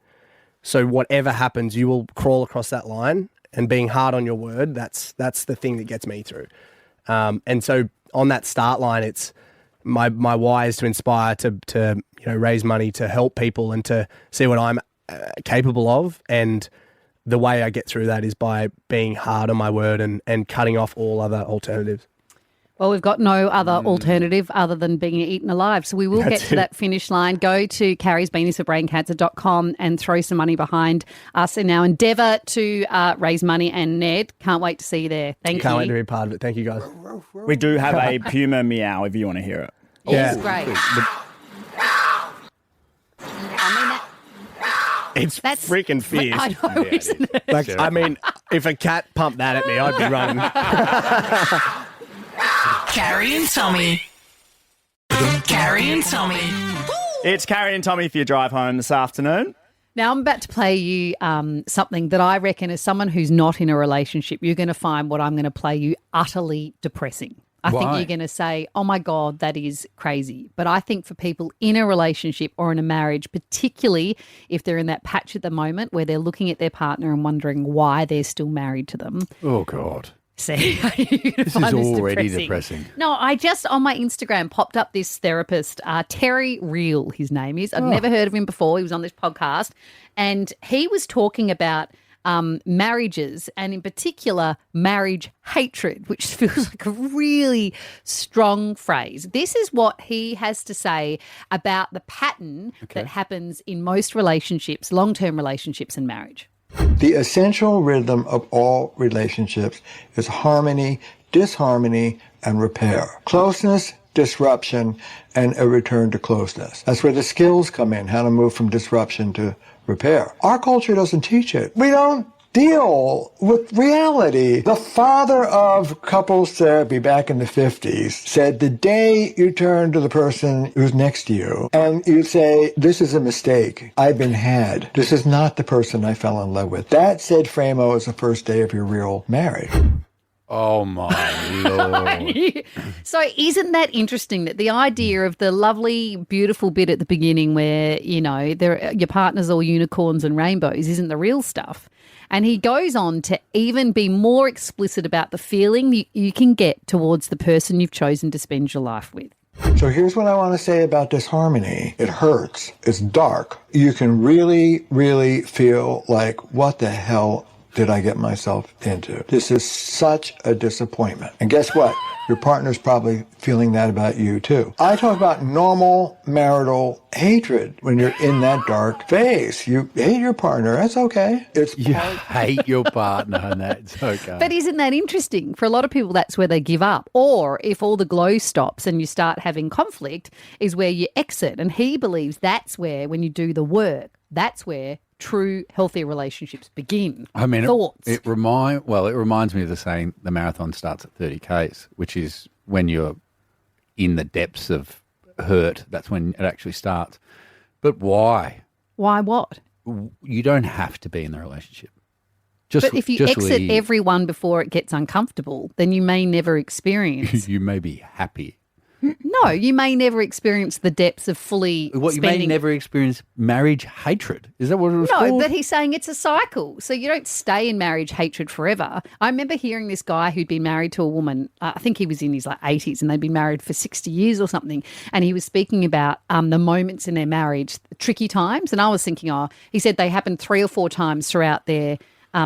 Speaker 10: so whatever happens, you will crawl across that line, and being hard on your word, that's the thing that gets me through. And so on that start line, it's my why is to inspire, to raise money, to help people, and to see what I'm capable of. And the way I get through that is by being hard on my word and cutting off all other alternatives.
Speaker 5: Well, we've got no other alternative other than being eaten alive. So we will get to that finish line. Go to carriesbeaniesforbraincancer.com and throw some money behind us in our endeavour to raise money. And Nedd, can't wait to see you there. Thank you.
Speaker 10: Can't wait to be part of it. Thank you, guys.
Speaker 4: We do have a Puma Meow if you want to hear it.
Speaker 10: Yeah.
Speaker 5: He's great.
Speaker 10: It's
Speaker 5: That's
Speaker 10: freaking fierce.
Speaker 5: I know, isn't it?
Speaker 10: Like, I mean, if a cat pumped that at me, I'd be running.
Speaker 1: Carrie and Tommy. Carrie and Tommy.
Speaker 4: It's Carrie and Tommy for your drive home this afternoon.
Speaker 5: Now, I'm about to play you something that I reckon as someone who's not in a relationship, you're going to find what I'm going to play you utterly depressing. I think you're going to say, oh, my God, that is crazy. But I think for people in a relationship or in a marriage, particularly if they're in that patch at the moment where they're looking at their partner and wondering why they're still married to them.
Speaker 6: Oh, God.
Speaker 5: See,
Speaker 6: this is already depressing.
Speaker 5: No, I just on my Instagram popped up this therapist, Terry Real, his name is. I've never heard of him before. He was on this podcast and he was talking about marriages and in particular marriage hatred, which feels like a really strong phrase. This is what he has to say about the pattern that happens in most relationships, long-term relationships and marriage.
Speaker 11: The essential rhythm of all relationships is harmony, disharmony, and repair. Closeness, disruption, and a return to closeness. That's where the skills come in, how to move from disruption to repair. Our culture doesn't teach it. We don't deal with reality. The father of couples therapy back in the 50s said the day you turn to the person who's next to you and you say, this is a mistake, I've been had, this is not the person I fell in love with, that, said Framo, is the first day of your real marriage.
Speaker 6: Oh, my Lord.
Speaker 5: So isn't that interesting that the idea of the lovely, beautiful bit at the beginning where, you know, your partner's all unicorns and rainbows isn't the real stuff? And he goes on to even be more explicit about the feeling you can get towards the person you've chosen to spend your life with.
Speaker 11: So here's what I want to say about disharmony. It hurts. It's dark. You can really, really feel like, what the hell did I get myself into? This is such a disappointment. And guess what? Your partner's probably feeling that about you too. I talk about normal marital hatred when you're in that dark phase. You hate your partner. That's okay.
Speaker 6: You hate your partner and that's okay.
Speaker 5: But isn't that interesting? For a lot of people, that's where they give up. Or if all the glow stops and you start having conflict is where you exit. And he believes that's where, when you do the work, that's where true healthy relationships begin.
Speaker 6: I mean,
Speaker 5: thoughts.
Speaker 6: It reminds me of the saying, the marathon starts at 30 Ks, which is when you're in the depths of hurt. That's when it actually starts. But why?
Speaker 5: Why what?
Speaker 6: You don't have to be in the relationship.
Speaker 5: But if you exit
Speaker 6: leave.
Speaker 5: everyone before it gets uncomfortable, then you may never experience.
Speaker 6: You may be happy.
Speaker 5: No, you may never experience the depths of fully
Speaker 6: You may never experience marriage hatred. Is that what it was called?
Speaker 5: No, but he's saying it's a cycle. So you don't stay in marriage hatred forever. I remember hearing this guy who'd been married to a woman, I think he was in his 80s, and they'd been married for 60 years or something. And he was speaking about the moments in their marriage, the tricky times. And I was thinking, he said they happened 3 or 4 times throughout their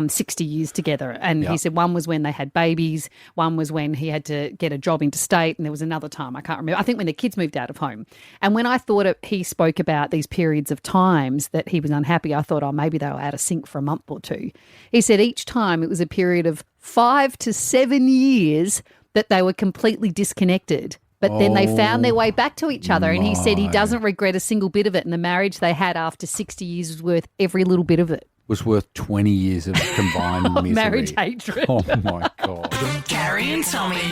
Speaker 5: 60 years together. And he said one was when they had babies, one was when he had to get a job interstate, and there was another time, I can't remember, I think when the kids moved out of home. And when I thought he spoke about these periods of times that he was unhappy, I thought, maybe they were out of sync for a month or 2. He said each time it was a period of 5 to 7 years that they were completely disconnected. But then they found their way back to each other. And he said he doesn't regret a single bit of it. And the marriage they had after 60 years was worth every little bit of it.
Speaker 6: Was worth 20 years of combined misery.
Speaker 5: Marriage hatred.
Speaker 6: Oh, my God.
Speaker 1: Carrie and Tommy.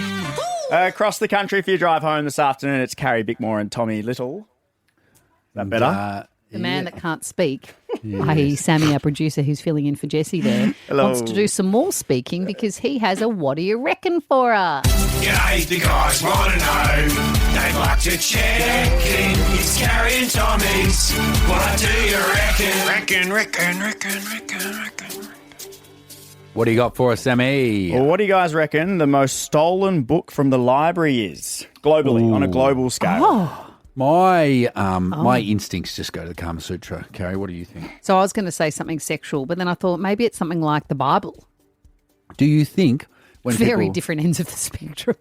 Speaker 4: Across the country for your drive home this afternoon, it's Carrie Bickmore and Tommy Little. Is that better?
Speaker 5: The man that can't speak, i.e. Sammy, our producer who's filling in for Jessie there, wants to do some more speaking because he has a what do you reckon for us.
Speaker 3: G'day, the guys want to know. They'd like to check in. It's Carrie and Tommy's. What do you reckon? Reckon.
Speaker 6: What do you got for us, Sammy?
Speaker 4: Well, what do you guys reckon the most stolen book from the library is? Globally, on a global scale.
Speaker 6: My instincts just go to the Kama Sutra. Carrie, what do you think?
Speaker 5: So I was going to say something sexual, but then I thought maybe it's something like the Bible.
Speaker 6: Do you think when
Speaker 5: Very different ends of the spectrum.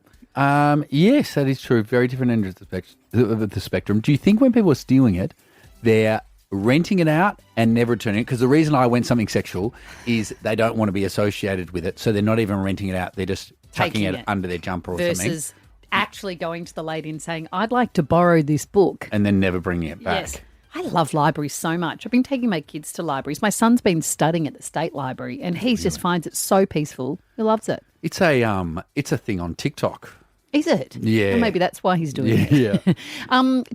Speaker 6: Yes, that is true. Very different ends of the spectrum. Do you think when people are stealing it, they're renting it out and never returning it? Because the reason I went something sexual is they don't want to be associated with it, so they're not even renting it out. They're just chucking it under their jumper or something.
Speaker 5: Versus actually going to the lady and saying, I'd like to borrow this book.
Speaker 6: And then never bringing it back.
Speaker 5: Yes. I love libraries so much. I've been taking my kids to libraries. My son's been studying at the State Library and he just finds it so peaceful. He loves it.
Speaker 6: It's a thing on TikTok.
Speaker 5: Is it?
Speaker 6: Yeah.
Speaker 5: Well, maybe that's why he's doing it.
Speaker 6: Yeah.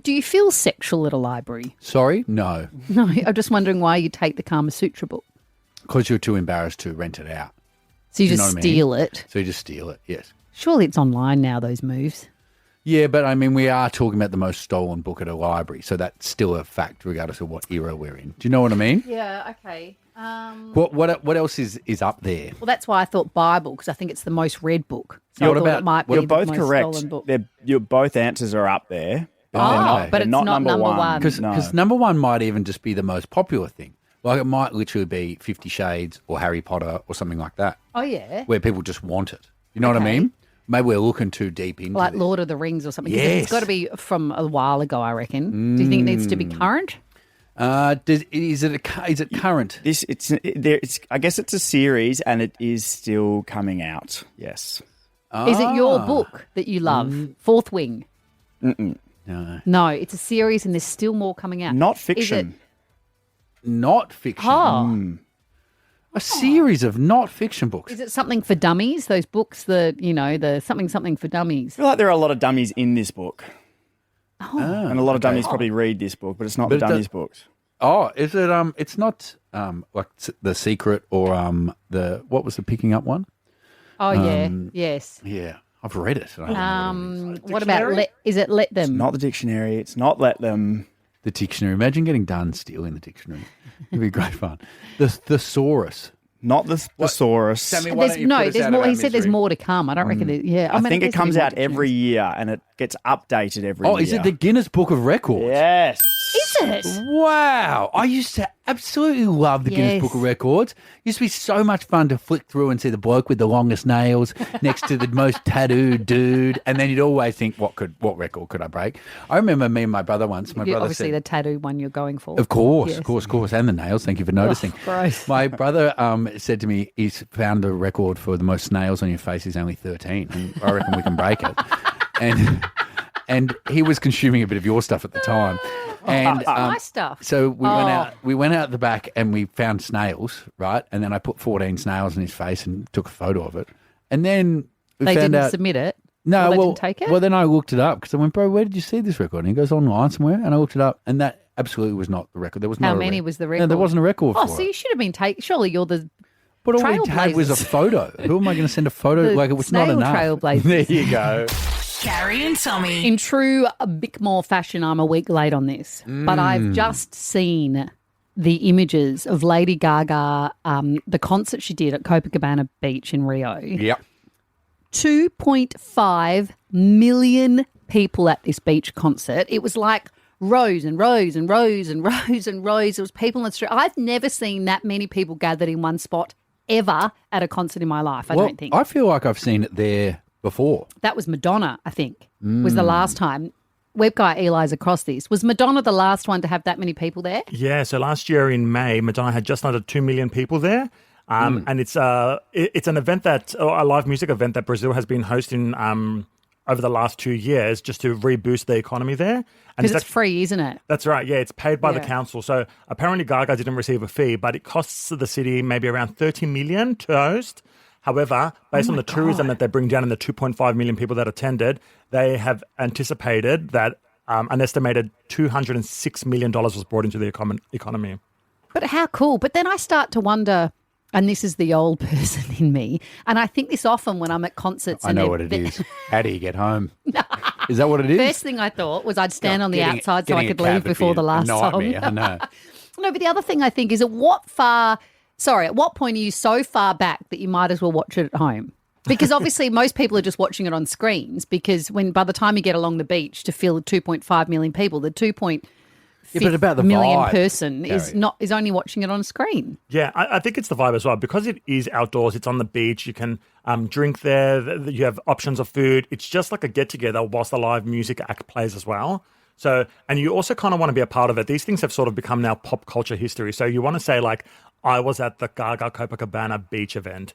Speaker 5: Do you feel sexual at a library?
Speaker 6: Sorry? No.
Speaker 5: No, I'm just wondering why you take the Kama Sutra book.
Speaker 6: Because you're too embarrassed to rent it out.
Speaker 5: So you
Speaker 6: know
Speaker 5: just
Speaker 6: what I mean?
Speaker 5: steal it.
Speaker 6: So you just steal it, yes.
Speaker 5: Surely it's online now, those moves.
Speaker 6: Yeah, but I mean, we are talking about the most stolen book at a library, so that's still a fact regardless of what era we're in. Do you know what I mean?
Speaker 5: Yeah, okay.
Speaker 6: What else is up there?
Speaker 5: Well, that's why I thought Bible, because I think it's the most read book. So
Speaker 6: Yeah,
Speaker 5: I
Speaker 6: what
Speaker 5: thought
Speaker 6: about-
Speaker 5: it might be
Speaker 4: You're
Speaker 5: the
Speaker 4: both
Speaker 5: most
Speaker 4: correct.
Speaker 5: stolen book.
Speaker 4: Your both answers are up there.
Speaker 5: Oh, but
Speaker 4: they're
Speaker 5: it's not number one.
Speaker 6: Because number one might even just be the most popular thing. Like it might literally be 50 Shades or Harry Potter or something like that,
Speaker 5: Oh, yeah.
Speaker 6: where people just want it. You know what I
Speaker 5: Okay.
Speaker 6: mean? Maybe we're looking too deep into
Speaker 5: Like
Speaker 6: this.
Speaker 5: Lord of the Rings or something. 'Cause
Speaker 6: Yes.
Speaker 5: It's got to be from a while ago, I reckon. Do you think it needs to be current?
Speaker 6: Is it current?
Speaker 4: It's I guess it's a series and it is still coming out. Yes.
Speaker 5: Is it your book that you love? Fourth Wing?
Speaker 4: Mm-mm.
Speaker 5: No, it's a series and there's still more coming out.
Speaker 4: Not
Speaker 5: Is
Speaker 4: fiction.
Speaker 6: Not fiction.
Speaker 5: Oh.
Speaker 6: A series of not fiction books.
Speaker 5: Is it something for dummies? Those books that, the something for dummies.
Speaker 4: I feel like there are a lot of dummies in this book.
Speaker 5: Oh.
Speaker 4: And a lot of dummies probably read this book, but it's not
Speaker 6: But
Speaker 4: the
Speaker 6: it
Speaker 4: dummies
Speaker 6: does-
Speaker 4: books.
Speaker 6: Oh, is it? It's not like The Secret or what was the picking up one?
Speaker 5: Oh, yeah. Yes.
Speaker 6: Yeah, I've read it. I don't know
Speaker 5: What about, is it Let Them?
Speaker 4: Not the dictionary. It's not Let Them.
Speaker 6: the dictionary. Imagine getting done stealing the dictionary. It'd be great fun. The thesaurus.
Speaker 4: Not the thesaurus.
Speaker 6: Sammy, why
Speaker 5: There's,
Speaker 6: don't you
Speaker 5: no,
Speaker 6: put us
Speaker 5: there's
Speaker 6: out
Speaker 5: more.
Speaker 6: of our
Speaker 5: He said there's
Speaker 6: misery?
Speaker 5: more to come. I don't reckon. Yeah,
Speaker 4: I
Speaker 5: mean,
Speaker 4: think it
Speaker 5: guess
Speaker 4: comes
Speaker 5: there's more
Speaker 4: out every
Speaker 5: dictionaries.
Speaker 4: year and it gets updated every
Speaker 6: Oh,
Speaker 4: year.
Speaker 6: is it the Guinness Book of Records?
Speaker 4: Yes.
Speaker 5: Is it?
Speaker 6: Wow. I used to absolutely love the Guinness
Speaker 5: Yes.
Speaker 6: Book of Records. Used to be so much fun to flick through and see the bloke with the longest nails next to the most tattooed dude. And then you'd always think, what record could I break? I remember me and my brother once. My brother
Speaker 5: Obviously,
Speaker 6: said,
Speaker 5: the tattoo one you're going for.
Speaker 6: Of course,
Speaker 5: Yes.
Speaker 6: of course. And the nails. Thank you for noticing.
Speaker 5: gross.
Speaker 6: My brother said to me he's found a record for the most nails on your face. He's only 13. And I reckon we can break it. And he was consuming a bit of your stuff at the time. And
Speaker 5: My stuff.
Speaker 6: so we went out the back and we found snails, right? And then I put 14 snails in his face and took a photo of it. And then we
Speaker 5: They
Speaker 6: found
Speaker 5: didn't
Speaker 6: out
Speaker 5: submit it.
Speaker 6: no,
Speaker 5: Or they
Speaker 6: well,
Speaker 5: didn't take it?
Speaker 6: well, then I looked it up because I went, bro, where did you see this record? And he goes, online somewhere. And I looked it up, and that absolutely was not the record. There was
Speaker 5: How
Speaker 6: not a
Speaker 5: many was the
Speaker 6: No,
Speaker 5: record?
Speaker 6: there wasn't a record
Speaker 5: Oh,
Speaker 6: for
Speaker 5: so
Speaker 6: it.
Speaker 5: you should have been taken. Surely you're the.
Speaker 6: But all we had was a
Speaker 5: trailblazers.
Speaker 6: photo. Who am I going to send a photo?
Speaker 5: The
Speaker 6: Like it was not
Speaker 5: snail
Speaker 6: enough.
Speaker 5: trailblazers.
Speaker 6: There you go.
Speaker 1: Carrie and Tommy.
Speaker 5: In true Bickmore fashion, I'm a week late on this, but
Speaker 6: Mm.
Speaker 5: I've just seen the images of Lady Gaga, the concert she did at Copacabana Beach in Rio.
Speaker 6: Yep.
Speaker 5: 2.5 million people at this beach concert. It was like rows and rows and rows and rows and rows. There was people in the street. I've never seen that many people gathered in one spot ever at a concert in my life, I
Speaker 6: Well,
Speaker 5: don't think.
Speaker 6: I feel like I've seen it there before.
Speaker 5: That was Madonna, I think, was the last time. Web guy Eli's across this. Was Madonna the last one to have that many people there?
Speaker 12: Yeah, so last year in May, Madonna had just under 2 million people there. And it's an event a live music event that Brazil has been hosting over the last 2 years just to reboost the economy there.
Speaker 5: Because it's free, isn't it?
Speaker 12: That's right. Yeah, it's paid by the
Speaker 5: Yeah.
Speaker 12: council. So apparently Gaga didn't receive a fee, but it costs the city maybe around 30 million to host. However, based on the tourism that they bring down and the 2.5 million people that attended, they have anticipated that an estimated $206 million was brought into the economy.
Speaker 5: But how cool. But then I start to wonder, and this is the old person in me, and I think this often when I'm at concerts.
Speaker 6: I
Speaker 5: and
Speaker 6: know what it is. How do you get home? Is that what it is?
Speaker 5: First thing I thought was I'd stand on the
Speaker 6: Getting-
Speaker 5: outside so I
Speaker 6: getting a
Speaker 5: could leave
Speaker 6: cab would
Speaker 5: before
Speaker 6: be
Speaker 5: the
Speaker 6: a
Speaker 5: last
Speaker 6: nightmare,
Speaker 5: song.
Speaker 6: I know.
Speaker 5: No, but the other thing I think is at what point are you so far back that you might as well watch it at home? Because obviously most people are just watching it on screens because by the time you get along the beach to fill 2.5 million people, the 2.5
Speaker 6: but about the
Speaker 5: million
Speaker 6: vibe,
Speaker 5: person is
Speaker 6: Gary.
Speaker 5: is only watching it on a screen.
Speaker 12: Yeah, I think it's the vibe as well. Because it is outdoors, it's on the beach, you can drink there, you have options of food. It's just like a get-together whilst the live music act plays as well. So, and you also kind of want to be a part of it. These things have sort of become now pop culture history. So you want to say like, I was at the Gaga Copacabana beach event.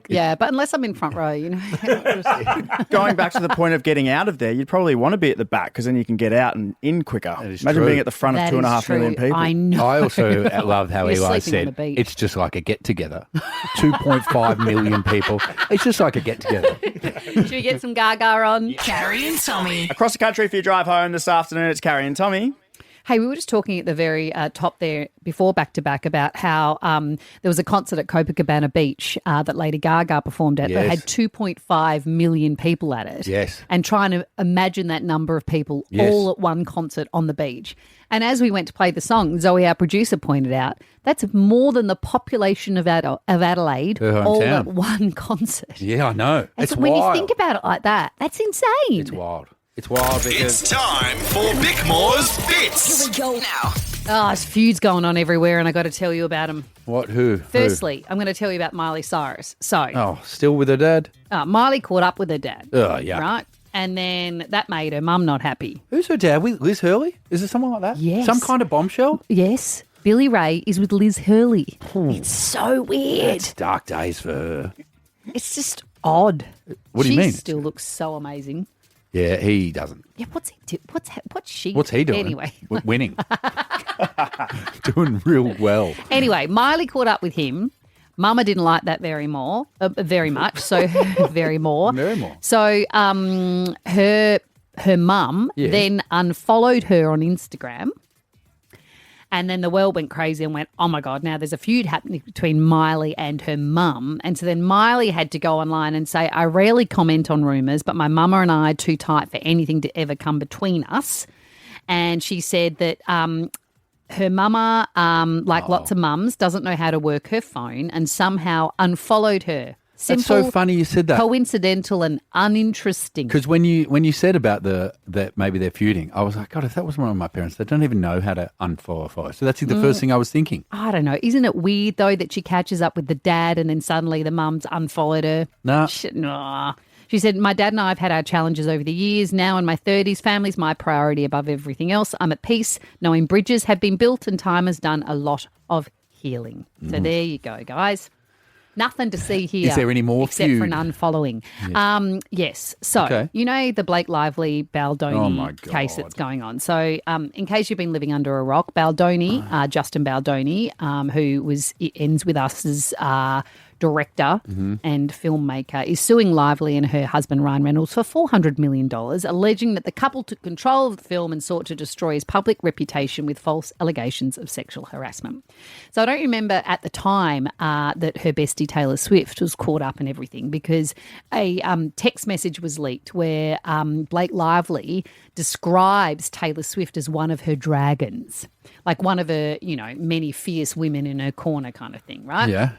Speaker 5: Yeah, but unless I'm in front row,
Speaker 4: Going back to the point of getting out of there, you'd probably want to be at the back because then you can get out and in quicker. Imagine
Speaker 6: true.
Speaker 4: being at the front of
Speaker 5: That
Speaker 4: 2.5
Speaker 5: is
Speaker 4: million
Speaker 5: true.
Speaker 4: people.
Speaker 5: I know.
Speaker 6: I also love how
Speaker 5: You're
Speaker 6: Eli
Speaker 5: sleeping on the
Speaker 6: said
Speaker 5: beach.
Speaker 6: it's just like a get-together. 2.5 million people. It's just like a get-together.
Speaker 5: Should we get some Gaga on?
Speaker 1: Carrie and Tommy.
Speaker 4: Across the country for your drive home this afternoon, it's Carrie and Tommy.
Speaker 5: Hey, we were just talking at the very top there before Back to Back about how there was a concert at Copacabana Beach that Lady Gaga performed at that
Speaker 6: Yes.
Speaker 5: had 2.5 million people at it.
Speaker 6: Yes.
Speaker 5: And trying to imagine that number of people
Speaker 6: Yes.
Speaker 5: all at one concert on the beach. And as we went to play the song, Zoe, our producer, pointed out that's more than the population of Adelaide
Speaker 6: Her
Speaker 5: all
Speaker 6: hometown.
Speaker 5: at one concert.
Speaker 6: Yeah, I know.
Speaker 5: And
Speaker 6: It's
Speaker 5: so when
Speaker 6: wild.
Speaker 5: you think about it like that, that's insane.
Speaker 6: It's wild. It's wild because...
Speaker 3: It's time for Bickmore's Bits.
Speaker 1: Here we go now.
Speaker 5: Oh, there's feuds going on everywhere, and I got to tell you about them.
Speaker 6: What? Who?
Speaker 5: Firstly, I'm going to tell you about Miley Cyrus. So,
Speaker 6: Oh, still with her dad?
Speaker 5: Miley caught up with her dad.
Speaker 6: Oh, yeah.
Speaker 5: Right? And then that made her mum not happy.
Speaker 6: Who's her dad? Liz Hurley? Is it someone like that?
Speaker 5: Yes.
Speaker 6: Some kind of bombshell?
Speaker 5: Yes. Billy Ray is with Liz Hurley. It's so weird.
Speaker 6: It's dark days for her.
Speaker 5: It's just odd.
Speaker 6: What do you
Speaker 5: She
Speaker 6: mean?
Speaker 5: still looks so amazing.
Speaker 6: Yeah, he doesn't.
Speaker 5: Yeah, what's he do? What's she?
Speaker 6: What's he doing?
Speaker 5: Anyway.
Speaker 6: Winning. Doing real well.
Speaker 5: Anyway, Miley caught up with him. Mama didn't like that very much. So very more.
Speaker 6: Very more.
Speaker 5: So her mum
Speaker 6: Yeah.
Speaker 5: then unfollowed her on Instagram. And then the world went crazy and went, oh, my God, now there's a feud happening between Miley and her mum. And so then Miley had to go online and say, I rarely comment on rumours, but my mama and I are too tight for anything to ever come between us. And she said that her mama, like lots of mums, doesn't know how to work her phone and somehow unfollowed her. Simple,
Speaker 6: That's so funny you said that.
Speaker 5: coincidental and uninteresting.
Speaker 6: Because when you said about that maybe they're feuding, I was like, God, if that was one of my parents, they don't even know how to unfollow. So that's the first thing I was thinking.
Speaker 5: I don't know. Isn't it weird, though, that she catches up with the dad and then suddenly the mum's unfollowed her?
Speaker 6: Nah.
Speaker 5: Nah. She said, my dad and I have had our challenges over the years. Now in my 30s, family's my priority above everything else. I'm at peace, knowing bridges have been built and time has done a lot of healing. So there you go, guys. Nothing to see here.
Speaker 6: Is there any more
Speaker 5: except
Speaker 6: feud?
Speaker 5: for an unfollowing? Yes. So,
Speaker 6: Okay.
Speaker 5: you know the Blake Lively
Speaker 6: Oh, my
Speaker 5: Baldoni case
Speaker 6: God.
Speaker 5: that's going on. So, in case you've been living under a rock, Baldoni, Justin Baldoni, who ends with us as director and filmmaker, is suing Lively and her husband Ryan Reynolds for $400 million, alleging that the couple took control of the film and sought to destroy his public reputation with false allegations of sexual harassment. So I don't remember at the time that her bestie Taylor Swift was caught up in everything because a text message was leaked where Blake Lively describes Taylor Swift as one of her dragons, like one of her, many fierce women in her corner kind of thing, right?
Speaker 6: Yeah.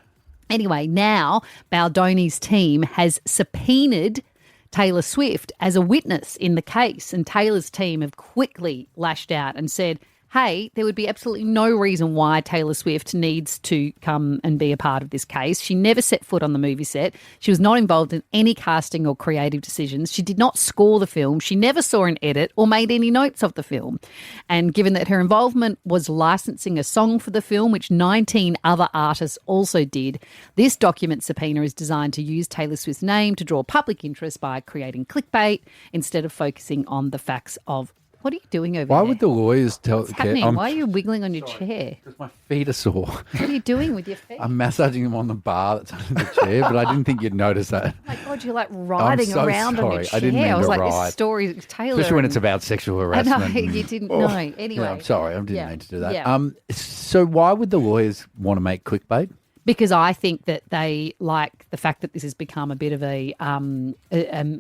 Speaker 5: Anyway, now Baldoni's team has subpoenaed Taylor Swift as a witness in the case, and Taylor's team have quickly lashed out and said, hey, there would be absolutely no reason why Taylor Swift needs to come and be a part of this case. She never set foot on the movie set. She was not involved in any casting or creative decisions. She did not score the film. She never saw an edit or made any notes of the film. And given that her involvement was licensing a song for the film, which 19 other artists also did, this document subpoena is designed to use Taylor Swift's name to draw public interest by creating clickbait instead of focusing on the facts of. What are you doing over
Speaker 6: Why
Speaker 5: there?
Speaker 6: would the lawyers tell...
Speaker 5: What's happening? Why are you wiggling on your chair?
Speaker 6: Because my feet are sore.
Speaker 5: What are you doing with your feet?
Speaker 6: I'm massaging them on the bar that's under the chair, but I didn't think you'd notice that.
Speaker 5: Oh my God, you're like riding
Speaker 6: so
Speaker 5: around on your
Speaker 6: sorry.
Speaker 5: chair.
Speaker 6: I didn't mean
Speaker 5: was
Speaker 6: to
Speaker 5: like,
Speaker 6: ride.
Speaker 5: this story is Taylor.
Speaker 6: Especially when
Speaker 5: and-
Speaker 6: it's about sexual
Speaker 5: I
Speaker 6: harassment.
Speaker 5: know, you didn't know. Anyway.
Speaker 6: Yeah, I'm sorry. I didn't
Speaker 5: Yeah.
Speaker 6: mean to do that.
Speaker 5: Yeah.
Speaker 6: So why would the lawyers want to make clickbait?
Speaker 5: Because I think that they like the fact that this has become a bit of a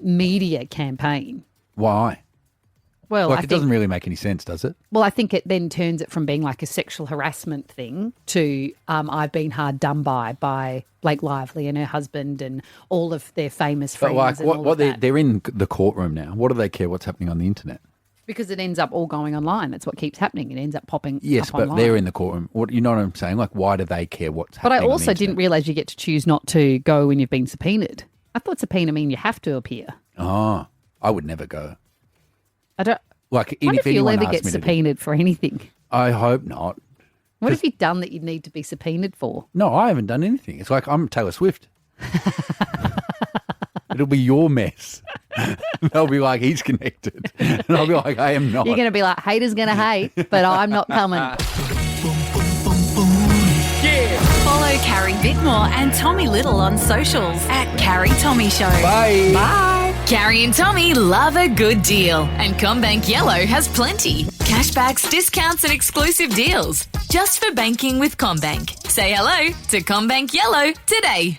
Speaker 5: media campaign.
Speaker 6: Why?
Speaker 5: Well,
Speaker 6: It doesn't really make any sense, does it?
Speaker 5: Well, I think it then turns it from being like a sexual harassment thing to I've been hard done by Blake Lively and her husband and all of their famous friends.
Speaker 6: But like,
Speaker 5: and all
Speaker 6: what
Speaker 5: of that.
Speaker 6: they're in the courtroom now. What do they care what's happening on the internet?
Speaker 5: Because it ends up all going online. That's what keeps happening. It ends up popping
Speaker 6: Yes,
Speaker 5: up
Speaker 6: but
Speaker 5: online.
Speaker 6: they're in the courtroom. You know what I'm saying? Like, why do they care what's
Speaker 5: But I
Speaker 6: happening?
Speaker 5: also didn't realise you get to choose not to go when you've been subpoenaed. I thought subpoena mean you have to appear.
Speaker 6: Oh, I would never go.
Speaker 5: I don't.
Speaker 6: Like,
Speaker 5: What if you'll
Speaker 6: anyone
Speaker 5: ever
Speaker 6: asked
Speaker 5: get
Speaker 6: me to do-
Speaker 5: subpoenaed for anything?
Speaker 6: I hope not.
Speaker 5: What have you done that you need to be subpoenaed for?
Speaker 6: No, I haven't done anything. It's like I'm Taylor Swift. It'll be your mess. They'll be like, he's connected. And I'll be like, I am not.
Speaker 5: You're going to be like, haters going to hate, but I'm not coming.
Speaker 1: Follow Carrie Bickmore and Tommy Little on socials at Carrie Tommy Show.
Speaker 6: Bye.
Speaker 1: Bye. Carrie and Tommy love a good deal, and CommBank Yellow has plenty. Cashbacks, discounts and exclusive deals. Just for banking with CommBank. Say hello to CommBank Yellow today.